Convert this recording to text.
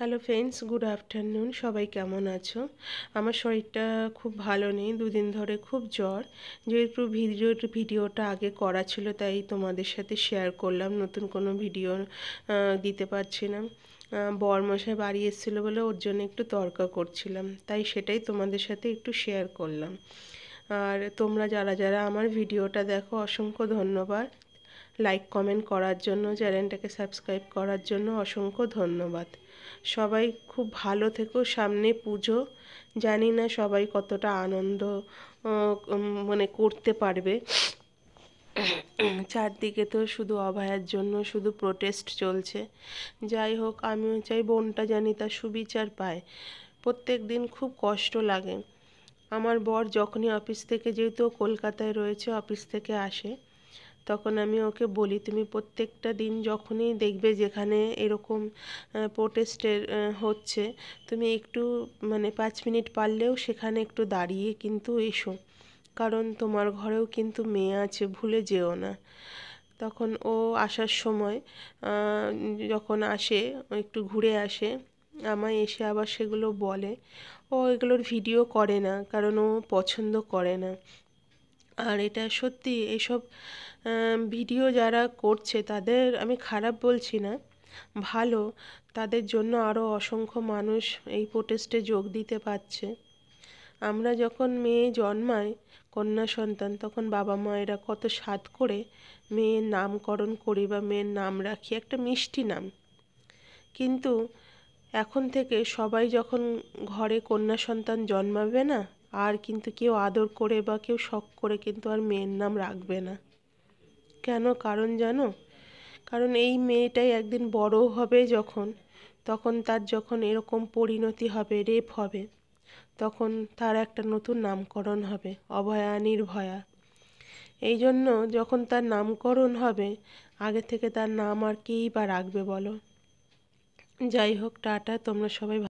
Hello friends, good afternoon. সবাই কেমন আছো? আমার শরীরটা খুব ভালো নেই, দুদিন ধরে খুব জ্বর। যেহেতু ভিডিওটা আগে করা ছিল, তাই তোমাদের সাথে শেয়ার করলাম। নতুন কোনো ভিডিও দিতে পারছি না। বরমশাই বাড়ি এসেছিলো বলে ওর জন্য একটু তরকা করছিলাম, তাই সেটাই তোমাদের সাথে একটু শেয়ার করলাম। আর তোমরা যারা যারা আমার ভিডিওটা দেখো, অসংখ্য ধন্যবাদ। লাইক কমেন্ট করার জন্য, চ্যানেলটাকে সাবস্ক্রাইব করার জন্য অসংখ্য ধন্যবাদ। সবাই খুব ভালো থেকো। সামনে পুজো, জানি না সবাই কতটা আনন্দ মানে করতে পারবে। চারদিকে তো শুধু অভয়ার জন্য শুধু প্রোটেস্ট চলছে। যাই হোক, আমিও চাই বোনটা জানি তার সুবিচার পায়। প্রত্যেক দিন খুব কষ্ট লাগে। আমার বর যখনই অফিস থেকে, যেহেতু কলকাতায় রয়েছে, অফিস থেকে আসে, তখন আমি ওকে বলি, তুমি প্রত্যেকটা দিন যখনই দেখবে যেখানে এরকম প্রোটেস্টের হচ্ছে, তুমি একটু 5 মিনিট পারলেও সেখানে একটু দাঁড়িয়ে কিন্তু এসো, কারণ তোমার ঘরেও কিন্তু মেয়ে আছে, ভুলে যেও না। তখন ও আসার সময় যখন আসে, ও একটু ঘুরে আসে, আমায় এসে আবার সেগুলো বলে। ও এগুলোর ভিডিও করে না, কারণ ও পছন্দ করে না। আর এটা সত্যি, এইসব ভিডিও যারা করছে তাদের আমি খারাপ বলছি না, ভালো। তাদের জন্য আরও অসংখ্য মানুষ এই প্রোটেস্টে যোগ দিতে পারছে। আমরা যখন মেয়ে জন্মায়, কন্যা সন্তান, তখন বাবা মায়েরা কত সাধ করে মেয়ের নামকরণ করি বা মেয়ের নাম রাখি, একটা মিষ্টি নাম। কিন্তু এখন থেকে সবাই যখন ঘরে কন্যা সন্তান জন্মাবে না, আর কিন্তু কেউ আদর করে বা কেউ শখ করে কিন্তু আর মেয়ের নাম রাখবে না। কেন? কারণ জানো? কারণ এই মেয়েটাই একদিন বড় হবে যখন, তখন তার যখন এরকম পরিণতি হবে, রেপ হবে, তখন তার একটা নতুন নামকরণ হবে, অভয়া, নির্ভয়া। এই জন্য যখন তার নামকরণ হবে, আগে থেকে তার নাম আর কেই বা রাখবে বলো? যাই হোক, টাটা। তোমরা সবাই